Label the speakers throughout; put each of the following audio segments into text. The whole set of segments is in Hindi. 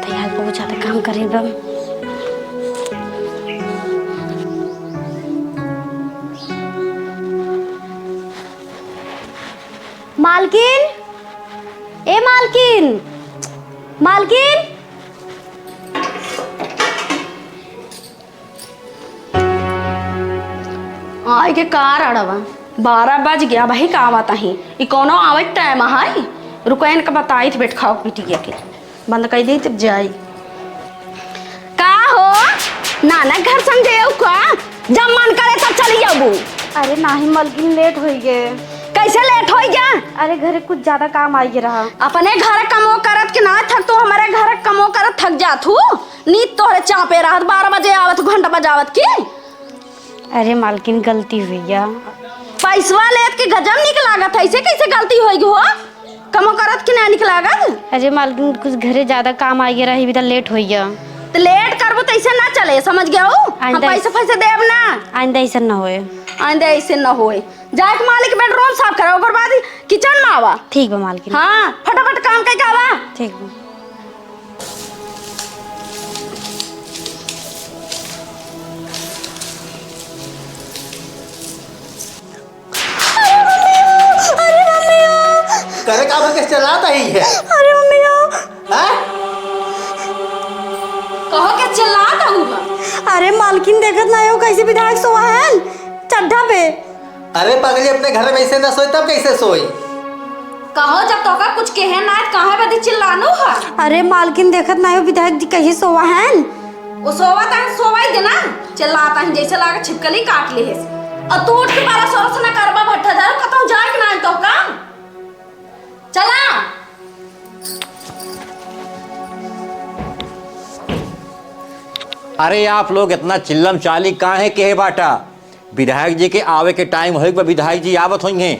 Speaker 1: यार बहुत ज्यादा काम करे बम। मालकिन, ए मालकिन, मालकिन। आई के कार अड़वा 12 बज गया भाई काम आता ही ई कोनो आवत टाइम हाई रुको इनका बताई थे बैठ खाओ पिटिया के बंद कर दी तब जाई का हो नाना घर समझे का जब मन करे तब चली जाबू। अरे नाही मालकिन लेट हो गए। कैसे लेट हो गया? अरे घरे कुछ ज्यादा काम आई रहा। अपने घर कमो करत के ना थक तो हमारे घर कमो करत थक जात हूँ नीत तोहरे चापे रहत 12 बजे आवत घंटा बजावत की। अरे मालकिन गलती हुई गया पैसवा लेत के गजब निक लागत है ऐसे कैसे गलती होगी हो कमो करत के ना निक लागत। अरे मालकिन कुछ घरे ज्यादा काम आ गया रही लेट हो गया तो लेट करबो तो ऐसे ना चले समझ गया हो हम पैसे पैसे देब ना आइंदा ऐसा ना होए आइंदा ऐसे ना होए जाके मालिक बेडरूम साफ करो ओकर बाद किचन में आवा। ठीक बा मालकिन। हां फटाफट काम करके आवा। ठीक बा।
Speaker 2: करे का भगे चलाता ही है।
Speaker 1: अरे मम्मी
Speaker 2: हैं
Speaker 1: कहो के चलाता हूँ। अरे मालकिन देखत ना हो कैसे विधायक सोवा है चड्ढा पे।
Speaker 2: अरे पगली अपने घर में ऐसे ना सोई तब कैसे सोई?
Speaker 1: कहो जब तोका कुछ कहे ना कहां बदी चिल्लानो है। अरे मालकिन देखत ना हो विधायक जी कैसे सोवा है वो सोवा ता सोवा ही देना चिल्लाता है जैसे लागे छिपकली काट ले है और तू उठ के 12 सोरस ना करबा भट्ठा दर कतौ जाए के ना तो का चला।
Speaker 3: अरे आप लोग इतना चिल्लम चाली कहाँ है के बाटा विधायक जी के आवे के टाइम होए विधायक जी आवत होंगे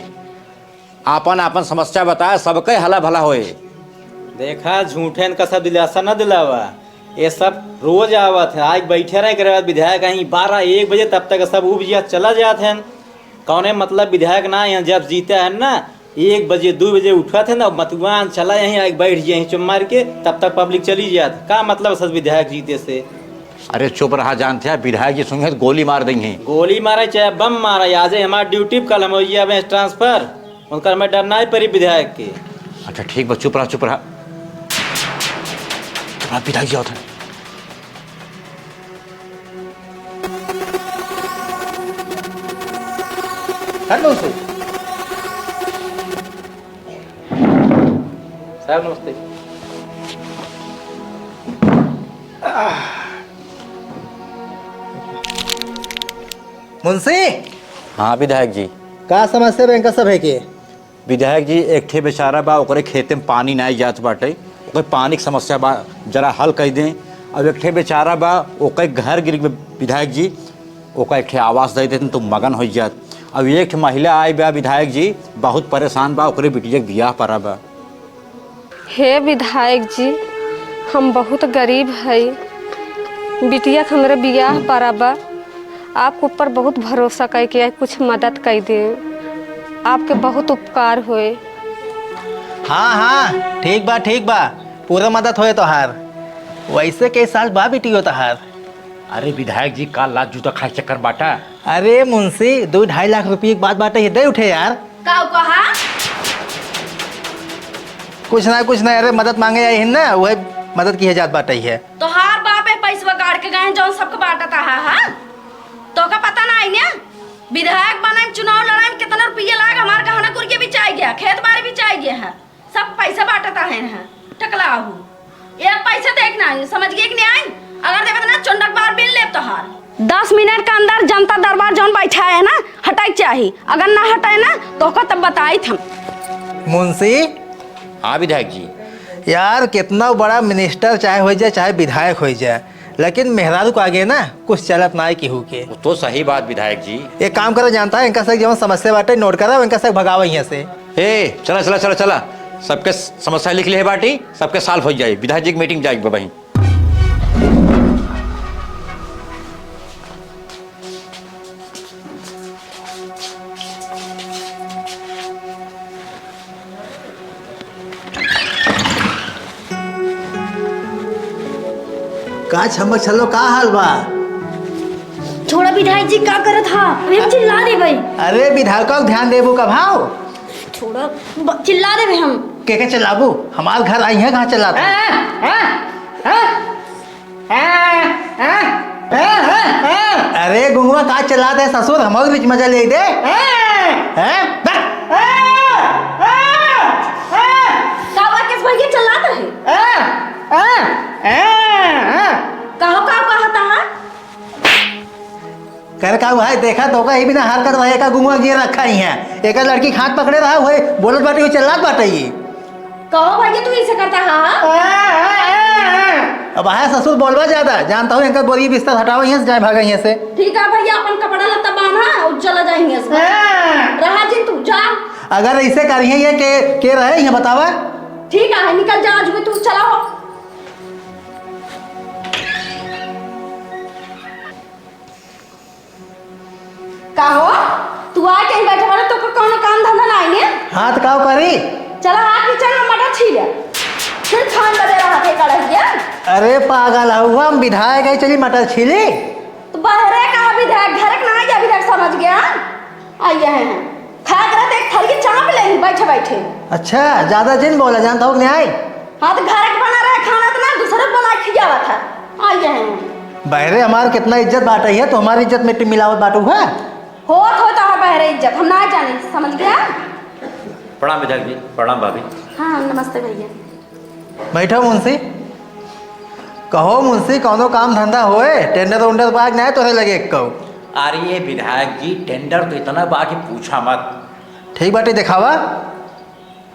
Speaker 3: आपन आपन समस्या बताए सबके हला भला होए।
Speaker 4: देखा झूठे का सब दिलासा न दिलावा ये सब रोज आवत है आज बैठे रहे करे बाद विधायक कहीं 12-1 बजे तब तक सब उब जिया चला जाते हैं कौने मतलब विधायक ना यहाँ जब जीता है ना 1 बजे 2 बजे उठा थे ना मतवान चला यहीं आगे बैठ जाए यहीं चुम मार के तब तक पब्लिक चली जाती का मतलब सब विधायक जीते से।
Speaker 3: अरे चुप रहा जानते हैं विधायक जी सुनगे तो गोली मार देंगे।
Speaker 4: गोली मारे चाहे बम मारा आज हमारा ड्यूटी कल हम ट्रांसफर उनका हमें डरना ही पड़ी विधायक के।
Speaker 3: अच्छा ठीक बा चुप रहा चुप रहा विधायक जी होता है।
Speaker 4: साहब नमस्ते।
Speaker 2: मुंशी
Speaker 3: हाँ विधायक जी
Speaker 2: का समस्या बैंक सब है के?
Speaker 3: विधायक जी एक ठे बेचारा बा ओकरे खेते में पानी नहीं जात बाटे ओकर पानी की समस्या बा जरा हल कर दें। अब एक ठे बेचारा बा ओकर घर गिर विधायक जी ओका एक ठे आवास दे देते तो मगन हो जात। अब एक ठे महिला आई बा विधायक जी बहुत परेशान बा ओकरे बिटिया के बियाह पड़ा बा।
Speaker 5: हे विधायक जी हम बहुत गरीब है बिटिया के हमारे बियाह पड़ा बा आपके ऊपर बहुत भरोसा करके कुछ मदद कर दे आपके बहुत उपकार हुए।
Speaker 2: हाँ हाँ ठीक बा पूरा मदद होए तोहार। वैसे के साल बा बेटी हो तोहार?
Speaker 3: अरे विधायक जी का लात जूता खाए चक्कर बाटा।
Speaker 2: अरे मुंशी 2-2.5 लाख रुपये की बात बाटे दे उठे यार।
Speaker 1: का कहा
Speaker 2: कुछ ना अरे मदद मांगे आई है ना वह मदद की जात बाटे है।
Speaker 1: तो हार बाप है पैसा गाड़ के गए जौन सबको बांटता है। हाँ तो का पता ना आई ना विधायक बनाए चुनाव लड़ाई में कितना रुपया लाग हमारे गहना कुर्के भी चाहिए गया खेत बाड़ी भी चाहिए गया है सब पैसा बांटता है ना टकला हूँ एक पैसे देखना है समझ गए कि नहीं आई अगर देखा ना चुंडक बार बिल ले तो हार 10 मिनट के अंदर जनता दरबार जौन बैठा है ना हटाई चाहिए अगर ना हटाए ना तो तब बताई थे।
Speaker 2: मुंशी
Speaker 3: हाँ विधायक जी
Speaker 2: यार कितना बड़ा मिनिस्टर चाहे हो जाए चाहे विधायक हो जाए लेकिन मेहरारू को आगे ना कुछ चलत ना है केहू के।
Speaker 3: तो सही बात विधायक जी।
Speaker 2: एक काम करो जानता है इनका से जब समस्या बाटे नोट करा इनका से भगावा यहाँ से।
Speaker 3: ए चला चला चला चला सबके समस्या लिख ली है बाटी सबके साल हो जाए विधायक जी की मीटिंग जाएगी भाई।
Speaker 2: का छमक छलो का हाल बा?
Speaker 1: छोड़ा विधायक जी का करत हा अभी हम चिल्ला देबै।
Speaker 2: अरे विधायकों को ध्यान देबू का भाव?
Speaker 1: छोड़ा चिल्ला देबै हम।
Speaker 2: के चलाबू? हमार घर आई है कहाँ चलाता? अरे गुंगवा का चलाते है ससुर, हमारे बीच मजा ले दे।
Speaker 1: कावा किस भैया चलाता है? कहो का कहता है?
Speaker 2: कर का भाई देखा तो का बिना हरकत रहे का गुंगवा गिर रखा ही है। एक लड़की हाथ पकड़े रहा हुए बोलत बाटे हुई चलात बाटे ये।
Speaker 1: कहो भैया तू ऐसे करता है?
Speaker 2: अब आया ससुर बोलवा ज्यादा जानता हूँ इनका बोरी बिस्तर हटाओ यहाँ से जाए भागा यहाँ से।
Speaker 1: ठीक है भैया अपन कपड़ा लत्ता बांधा और चला जाएंगे रहा जी तू जा।
Speaker 2: अगर ऐसे करिए ये के रहे यहाँ बतावा।
Speaker 1: ठीक है निकल जा आज भी तू चलाओ। का हो तू आ कहीं बैठे वाला तो कौन काम धंधा ना आएंगे?
Speaker 2: हाथ काव करी?
Speaker 1: चला हाथ किचन में मटर छीले फिर खान बजे रहा थे कड़हिया।
Speaker 2: अरे पागल हुआ हम विधायक है चली मटर छीली।
Speaker 1: तो बहरे का विधायक घर ना आया विधायक समझ गया आइए हैं खा कर एक थली चाप ले बैठे बैठे।
Speaker 2: अच्छा ज्यादा जिन बोला जानता हूँ न्याय।
Speaker 1: हाँ तो घर के बना रहे खाना तो ना दूसरे बना खिलावा था। आइए हैं
Speaker 2: बहरे हमारे कितना इज्जत बांटा है तो हमारी इज्जत मिट्टी मिलावट बांटू है।
Speaker 1: होता है बहरे इज्जत हम ना जाने समझ गया।
Speaker 3: प्रणाम विधायक जी। प्रणाम भाभी।
Speaker 1: हाँ नमस्ते भैया।
Speaker 2: बैठो मुंशी। कहो मुंशी कौनो काम धंधा होए टेंडर उंडर बाग ना तोरे लगे कहो।
Speaker 3: अरे विधायक जी टेंडर तो इतना बा कि पूछा मत।
Speaker 2: ठीक बाटे दिखावा।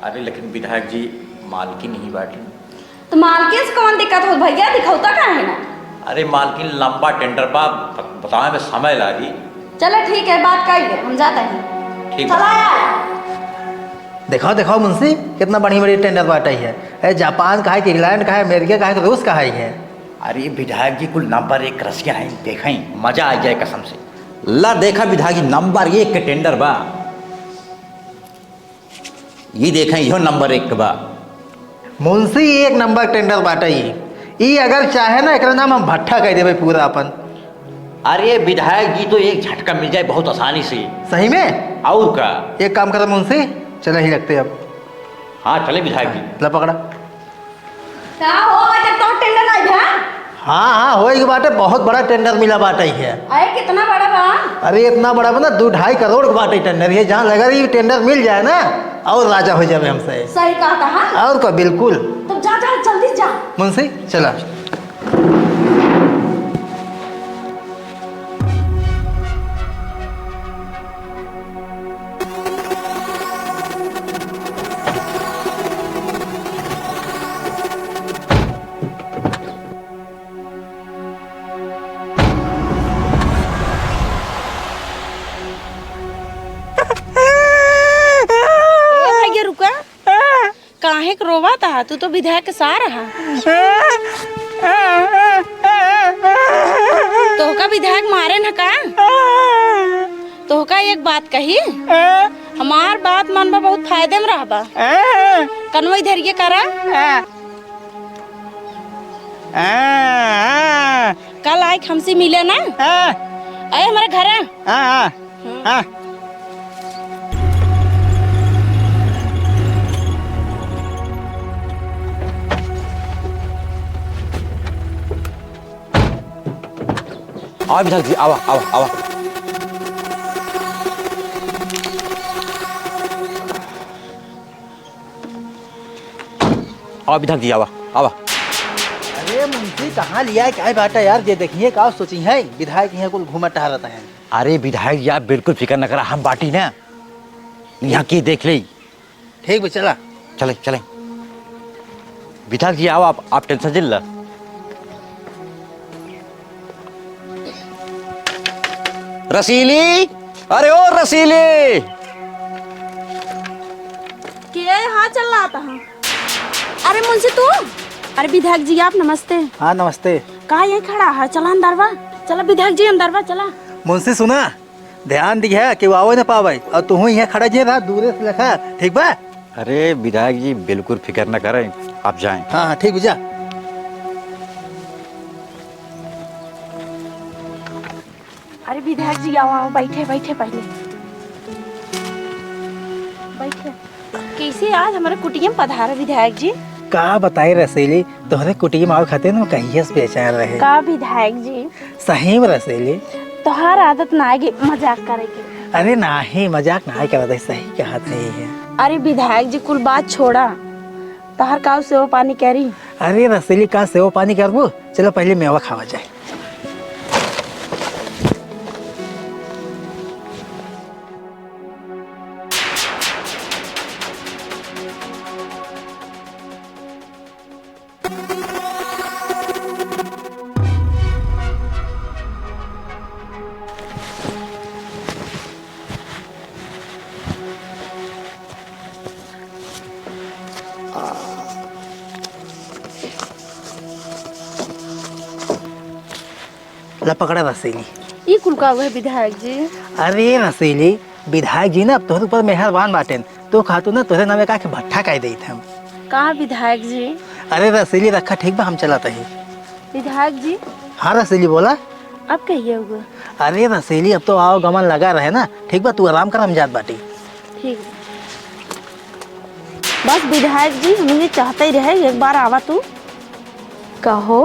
Speaker 3: अरे लेकिन विधायक जी मालकिन नहीं बाटी।
Speaker 1: तो मालकिन से कौन दिक्कत हो भैया दिखौता का है ना?
Speaker 3: अरे मालकिन लंबा टेंडर बा बतावे में समय लागी।
Speaker 1: चलो ठीक है बात कर ले हम जाते हैं।
Speaker 3: ठीक
Speaker 1: चला यार।
Speaker 2: देखो देखो मुंशी कितना बड़ी बड़ी टेंडर बांटा है। जापान का है कि इंग्लैंड का है अमेरिका का है कि रूस का है।
Speaker 3: अरे विधायक जी कुल नंबर 1 रसिया है देखा मजा आ जाए कसम से। ला देखा विधायक जी नंबर 1 के टेंडर बा। ये देखा यो नंबर 1 बा।
Speaker 2: मुंशी एक नंबर टेंडर बांटा ये अगर चाहे ना एक नाम हम भट्ठा कह देवे पूरा अपन।
Speaker 3: अरे विधायक जी तो एक झटका मिल जाए बहुत आसानी से।
Speaker 2: सही में?
Speaker 3: और का
Speaker 2: एक काम करो मुंशी चले ही लगते अब।
Speaker 3: हाँ चले विधायक जी।
Speaker 2: ला पकड़ा।
Speaker 1: क्या हो जब तो टेंडर आई है?
Speaker 2: हाँ हो एक बाटे बहुत बड़ा टेंडर मिला बाटा ही है।
Speaker 1: अरे कितना बड़ा बा?
Speaker 2: अरे इतना बड़ा बना 2-2.5 करोड़ का बाटे टेंडर है। जहाँ लगा रही टेंडर मिल जाए ना और राजा हो जाए हमसे।
Speaker 1: सही कहा था।
Speaker 2: और को बिल्कुल।
Speaker 1: तो जा जा जल्दी जा।
Speaker 2: मुंशी चला।
Speaker 1: काहे के रोवा था तू तो विधायक के साथ रहा। तोहका विधायक मारे न का? तोहका एक बात कही हमार बात मन में बहुत फायदे में रहबा। कनवा इधर ये करा। कल आए हमसे मिले ना आए हमारे घर।
Speaker 3: आओ विधायक जी आवा आवा आवा। आओ विधायक जी आवा आवा।
Speaker 2: अरे मुंशी कहाँ लिया है क्या बाटा यार ये देखिए का सोची है विधायक यहाँ कुल घूमा टहरता है।
Speaker 3: अरे विधायक जी आप बिल्कुल फिक्र न करा हम बाटी ना यहाँ की देख ले।
Speaker 2: ठीक है चला।
Speaker 3: चले चले विधायक जी आओ आप टेंशन जिल ला। रसीली अरे ओ रसीली
Speaker 1: के यहाँ चल रहा था। अरे मुंशी तू? अरे विधायक जी आप नमस्ते।
Speaker 2: हाँ नमस्ते।
Speaker 1: कहाँ यहीं खड़ा है? चला अंदर बा। चला विधायक जी अंदर बा चला।
Speaker 2: मुंशी सुना ध्यान दिया कि वो न पावे और तू यहाँ खड़ा जे रहा दूर से लखा ठीक बा।
Speaker 3: अरे विधायक जी बिल्कुल फिक्र न करें आप जाएं।
Speaker 2: हाँ ठीक बुझा।
Speaker 1: अरे विधायक जी आओ आओ, बैठे बैठे पहले बैठे। कैसे आज हमारे कुटिया में पधारे विधायक जी?
Speaker 2: का बताई रसीली, तोहरे कुटिया में आओ खाते ना कहिए से बेचैन रहे।
Speaker 1: का विधायक जी?
Speaker 2: सही में रसीली,
Speaker 1: तोहार आदत ना आगे मजाक करे के।
Speaker 2: अरे नाही मजाक ना करत है, सही कहत है।
Speaker 1: अरे विधायक जी कुल बात छोड़ा, तोहार काव सेवा पानी करी।
Speaker 2: अरे रसीली का सेवा पानी करबो, चलो पहले मेवा खावा जाए। ला पकड़ा रसीली।
Speaker 1: ये कुल का हुआ है विधायक जी?
Speaker 2: अरे रसीली, विधायक जी ना अब तोहरे ऊपर मेहरबान बाटेन, तो खातू ना तोहरे नामे का के भट्ठा कह देत हम।
Speaker 1: कहाँ विधायक जी?
Speaker 2: अरे रसीली रखा ठीक बा, हम चलाते ही।
Speaker 1: विधायक जी
Speaker 2: हाँ रसीली बोला।
Speaker 1: अब कहिए हुआ?
Speaker 2: अरे रसीली अब तो आओ गमन लगा रहे ना, ठीक बा तू आराम कर, हम जात बाटी।
Speaker 1: ठीक है। बस विधायक जी हम ये चाहते ही रहे एक बार आवा तू। कहो।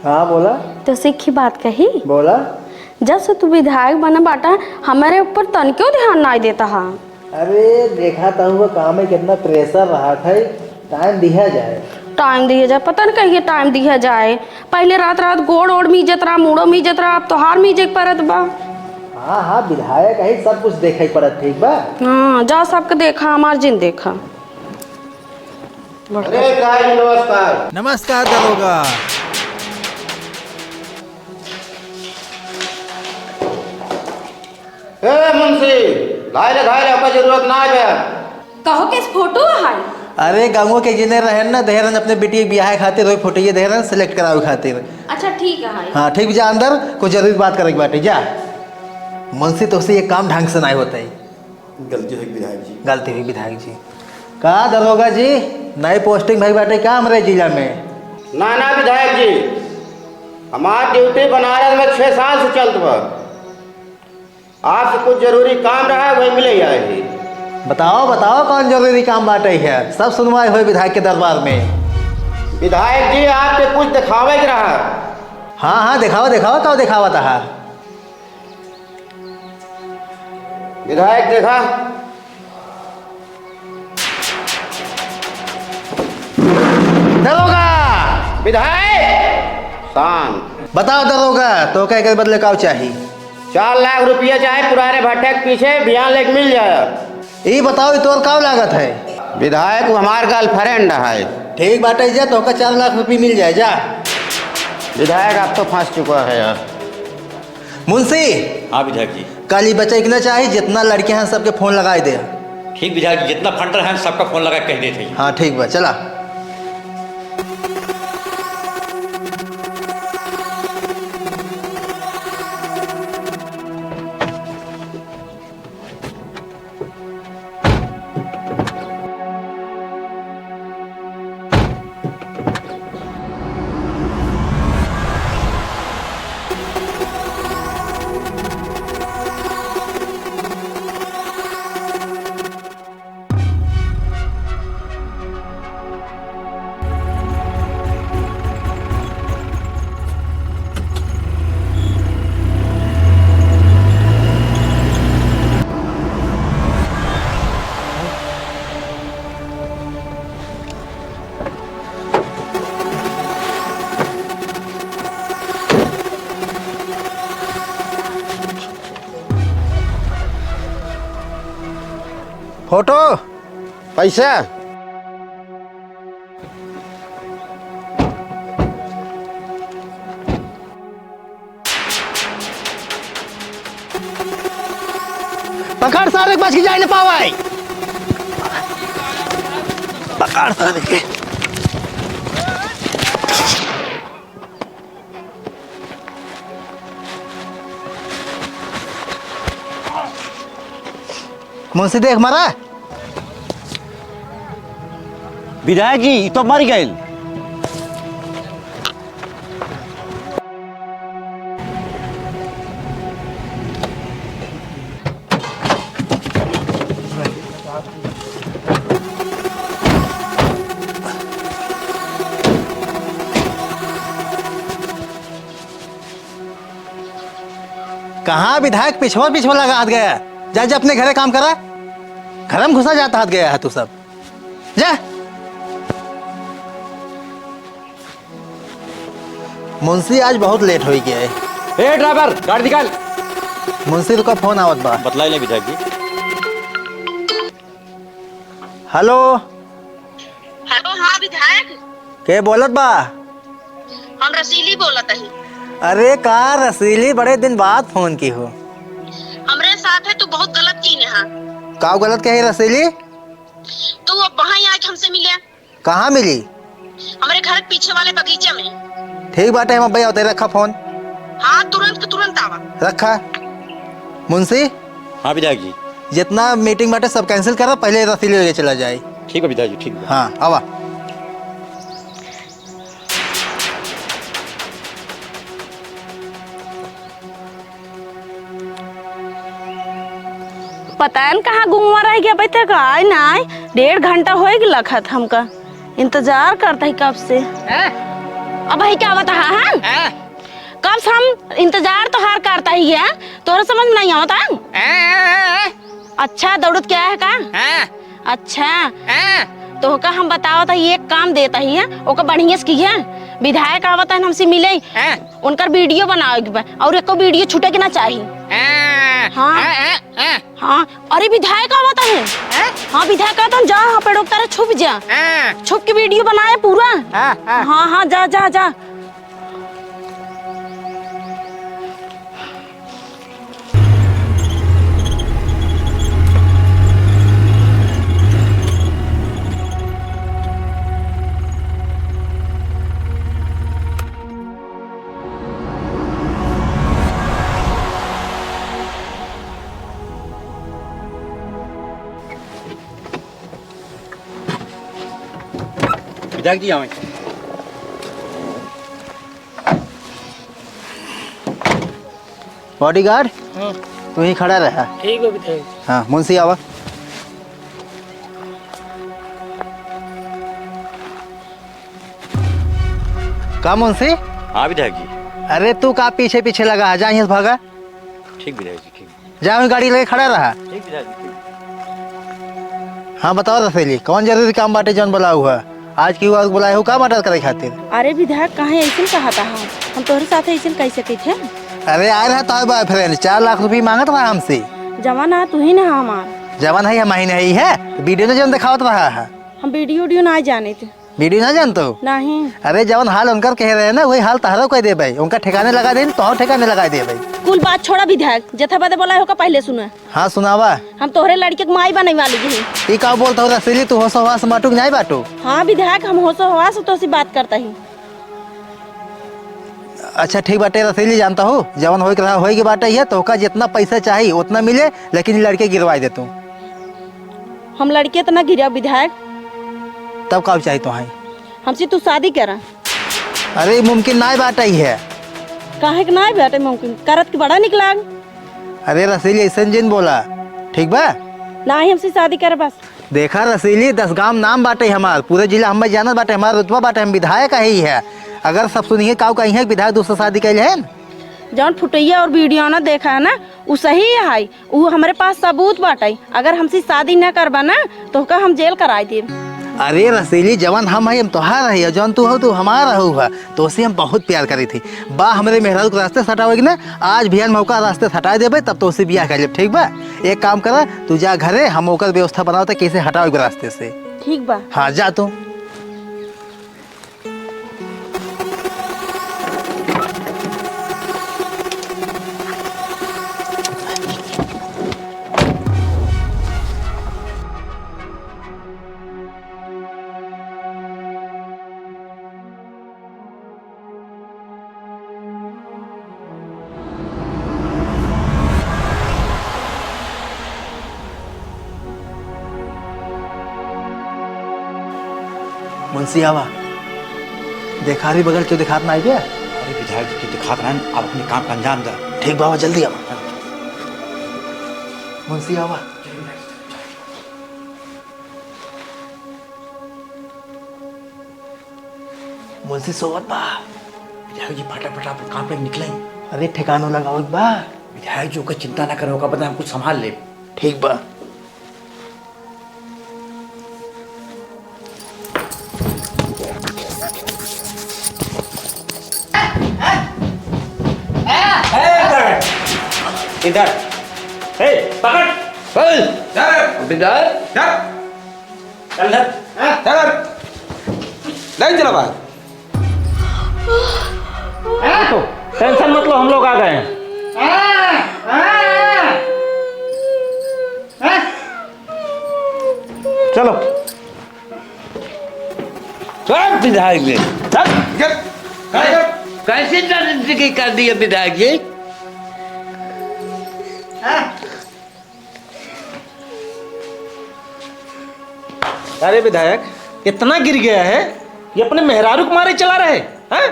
Speaker 2: हाँ बोला।
Speaker 1: तो सीखी बात कही।
Speaker 2: बोला।
Speaker 1: जब से तू विधायक बना बाटा हमारे ऊपर तन क्यों ध्यान नहीं देता है?
Speaker 2: अरे देखा था हुआ काम में कितना प्रेशर रहा था, टाइम दिया जाए।
Speaker 1: टाइम दिया जाए? पता नहीं कहिए टाइम दिया जाए। पहले रात रात गोड़ ओड़ मीजत रहा, मुड़ो मीजत रहा, अब तो हार मीजे परत बा।
Speaker 2: हाँ हाँ विधायक है, सब कुछ देखा ही पड़त, ठीक बा।
Speaker 1: हाँ जा सबके देखा, हमार जिन देखा।
Speaker 6: नमस्कार।
Speaker 2: नमस्कार दरोगा।
Speaker 6: मुंशी घायल घायल आपका जरूरत ना है।
Speaker 1: कहो किस फोटो है?
Speaker 2: अरे गाँव के जिने रहन ना देहरन अपने बेटी के ब्याह खातिर वही फोटो ये देहरन सेलेक्ट करावे खातिर।
Speaker 1: अच्छा ठीक है।
Speaker 2: हाँ ठीक, जा अंदर कुछ जरूरी बात करे के बाटे, जा। मुंशी तो से ये काम ढंग से नहीं होता है।
Speaker 6: गलती हुई विधायक जी।
Speaker 2: गलती हुई विधायक जी। का दरोगा जी नई पोस्टिंग भाई बाटे का हमारे जिला में?
Speaker 6: ना ना विधायक जी, हमार ड्यूटी बनारस में 6 साल से चलत बा। आपसे कुछ जरूरी काम रहा है वही मिले आए ही।
Speaker 2: बताओ बताओ कौन जरूरी काम बाटे है, सब सुनवाई हुई विधायक के दरबार में।
Speaker 6: विधायक जी आपके कुछ दिखावे के रहा।
Speaker 2: हाँ हाँ दिखावा दिखावा, कब दिखावा था?
Speaker 6: विधायक देखा।
Speaker 2: दरोगा।
Speaker 6: विधायक शांत।
Speaker 2: बताओ दरोगा तो क्या के बदले का चाहिए?
Speaker 6: 4 लाख रुपया चाहे पुराने भट्टे के पीछे बयान लेके मिल जाए।
Speaker 2: ये बताओ ये तोर का लागत है?
Speaker 6: विधायक हमार गर्लफ्रेंड है।
Speaker 2: ठीक बाटे जा, तो का 4 लाख रुपये मिल जाए, जा।
Speaker 6: विधायक आप तो फंस चुका है यार।
Speaker 2: मुंशी।
Speaker 3: हाँ विधायक जी।
Speaker 2: कल ही बच्चे इतना चाहिए जितना लड़के हैं सबके फोन लगाए दे।
Speaker 3: ठीक विधायक जी, जितना फंडर है सबका फोन लगा के कह देते हैं।
Speaker 2: हाँ ठीक बा, चला। फोटो।
Speaker 6: पैसा।
Speaker 2: पकड़ सारे बच के जाए न पावाई। पकड़ सारे के। मुंशी देख मारा।
Speaker 3: विधायक जी तो मर गए।
Speaker 2: कहाँ विधायक पिछवा पिछवा लगा हाथ गया। जा जा अपने घरे काम करा, घर में घुसा जाता हाथ गया है तू सब। जा मुंशी आज बहुत लेट हो गया है।
Speaker 3: ए ड्राइवर गाड़ी निकाल।
Speaker 2: मुंशी रुका, फोन आवत बा।
Speaker 3: बतलाई ले विधायक जी।
Speaker 2: हेलो
Speaker 1: हेलो, हाँ विधायक,
Speaker 2: के बोलत बा?
Speaker 1: हम रसीली बोलत हई।
Speaker 2: अरे का रसीली, बड़े दिन बाद फोन की हो।
Speaker 1: हमरे साथ है तू बहुत गलत की यहाँ।
Speaker 2: का गलत कही रसीली?
Speaker 1: तू अब वहाँ आज हमसे मिले।
Speaker 2: कहाँ मिली?
Speaker 1: हमारे घर के पीछे वाले बगीचे में।
Speaker 2: ठीक बात है, हम भैया होते रखा फोन।
Speaker 1: हाँ तुरंत के तुरंत आवा।
Speaker 2: रखा। मुंशी
Speaker 3: हाँ विधायक जी।
Speaker 2: जितना मीटिंग बाटे सब कैंसिल करो, पहले रसीली लेके चला जाए।
Speaker 3: ठीक है विधायक जी, ठीक है।
Speaker 2: हाँ आवा।
Speaker 1: पता न कहाँ गुमवा रह गया, अभी तक आए ना आए। 1.5 घंटा हो गया खत, हमका इंतजार करता है कब से। अब भाई क्या बता है? कब से हम इंतजार तो हार करता ही है, तोहरा समझ में नहीं आता। अच्छा दौड़त क्या है का? अच्छा तो का हम बताओ था, ये काम देता ही है ओका बढ़िया से की है। विधायक आवता है हमसे मिले, उनका वीडियो बनाओ और एक वीडियो छूटे के ना चाहिए। हाँ हाँ, अरे विधायक आवता है। हाँ विधायक आता है, जा हाँ पे रोकता रहे, छुप जा, छुप के वीडियो बनाए पूरा। हाँ हाँ जा जा जा।
Speaker 3: विधायक जी आवे।
Speaker 2: बॉडीगार्ड तू ही खड़ा रहा।
Speaker 7: ठीक है विधायक।
Speaker 2: हाँ मुंशी आवा। का मुंशी?
Speaker 3: हाँ विधायक जी।
Speaker 2: अरे तू का पीछे पीछे लगा, जा यहाँ से भागा।
Speaker 3: ठीक विधायक जी, ठीक।
Speaker 2: जा वहीं गाड़ी लेके खड़ा रहा।
Speaker 3: ठीक विधायक जी, ठीक।
Speaker 2: हाँ बताओ रसेली, कौन जरूरी काम बाटे जौन बोला हुआ? आज की हुआ बुलाए हो का मदद करे खातिर?
Speaker 1: अरे विधायक कहाँ ऐसे कहा था, हम तोहरे साथ ऐसे कैसे की थे?
Speaker 2: अरे आए रहा तो बॉयफ्रेंड 4 लाख रुपये मांगत रहा हमसे।
Speaker 1: जवाना तू ही ना हमार।
Speaker 2: जवान है हम ही नहीं है, वीडियो ने जौन दिखावत रहा है।
Speaker 1: हम वीडियो ना जाने थे।
Speaker 2: वीडियो ना जानते हो?
Speaker 1: नहीं।
Speaker 2: अरे जवान हाल उनकर कह रहे हैं ना, वही हाल तहरा कह दे भाई। उनका ठिकाने लगा दे तो ठिकाने लगा दे भाई।
Speaker 1: कुल बात छोड़ा विधायक, जथा बदे बोला होगा पहले सुना।
Speaker 2: हाँ सुनावा।
Speaker 1: हम तोहरे लड़के को माई बने वाली है।
Speaker 2: ये का बोलता हो रसीली, तू होश हवास माटू नहीं बाटू?
Speaker 1: हाँ विधायक, हम होशो हवास तो सी बात करता ही।
Speaker 2: अच्छा ठीक बाटे रसीली, जानता हो जवान हो रहा होगी बाटे है तो का जितना पैसा चाहिए उतना मिले, लेकिन लड़के गिरवा दे तू।
Speaker 1: हम लड़के तो ना गिरा विधायक।
Speaker 2: तब का चाहिए तो है
Speaker 1: हमसे तू शादी करा।
Speaker 2: अरे मुमकिन ना बात ही है।
Speaker 1: काहे के ना बेटे मुमकिन करत के बड़ा निकला।
Speaker 2: अरे रसीली ऐसा जिन बोला, ठीक बा
Speaker 1: ना ही हमसे शादी कर बस।
Speaker 2: देखा रसीली, 10 गांव नाम बाटे हमार, पूरे जिला हम जानत बाटे, हमारा रुतबा बाटे, हम विधायक ही है। अगर सब सुनिए काऊ कहीं है विधायक दूसरा शादी कैले है।
Speaker 1: जौन फुटैया और वीडियो ना देखा है ना, वो सही है, वो हमारे पास सबूत बाटे। अगर हमसे शादी न करबा ना तो का हम जेल कराई दे।
Speaker 2: अरे रसीली जवान हम है, हम तोहार है, जौन तू हो तू हमारा हुआ, तो उसे हम बहुत प्यार करी थी। बा हमारे मेहरारू के रास्ते हटाओगे ना, आज भी मौका रास्ते हटा देवे तब तो उसे ब्याह कर ले, ठीक बा? एक काम करा, तू जा घरे, हम ओकर व्यवस्था बनाओ तो कैसे हटाओगे रास्ते से।
Speaker 1: ठीक बा।
Speaker 2: हाँ जा तू। मुंशी आवा, देखा रही बगल क्यों दिखात ना आई गया?
Speaker 3: अरे विधायक जी की दिखात रहा है, आप अपने काम का अंजाम दे।
Speaker 2: ठीक बाबा जल्दी आवा। मुंशी आवा। मुंशी सोवत बा।
Speaker 3: विधायक जी फटाफट आप काम पे निकले।
Speaker 2: अरे ठिकानो लगाओ बा।
Speaker 3: विधायक जी को चिंता ना करो, का पता हम कुछ संभाल ले।
Speaker 2: ठीक बा।
Speaker 4: इधर हे पकड़
Speaker 3: विधायक
Speaker 4: चल इधर
Speaker 3: नहीं चला बाहर।
Speaker 4: तो टेंशन मत लो, हम लोग आ गए हैं। चलो
Speaker 3: विधायक जी कैसे राजनीति कर दी है विधायक जी?
Speaker 4: अरे विधायक इतना गिर गया है, ये अपने मेहरारू को मारे चला रहे हैं?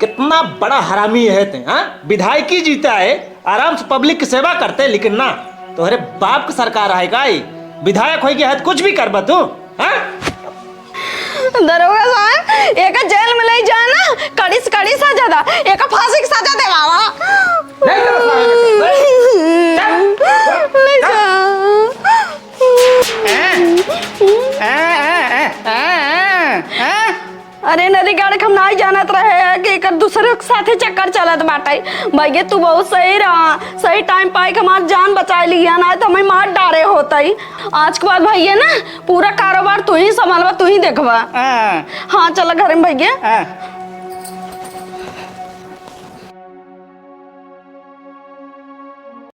Speaker 4: कितना बड़ा हरामी है ते, हाँ? विधायक ही जीता है, आराम से पब्लिक की सेवा करते, लेकिन ना तुम्हारे बाप की सरकार आएगा, विधायक हो गया है कुछ भी कर तू, हाँ?
Speaker 1: दरोगा साहब एक जेल में ले जाए ना, कड़ी से कड़ी सजा दा, एक फांसी की सजा दे बाबा। ले जा। अरे नदी गाड़ी हम नहीं जानत रहे कि एक दूसरे के साथे चक्कर चलत बाटे। भैया तू बहुत सही रहा, सही टाइम पाई के हमार जान बचा लिया, ना तो हमें मार डारे होते। आज के बाद भैया ना पूरा कारोबार तू ही संभालवा, तू ही देखवा। हाँ चल घर में भैया।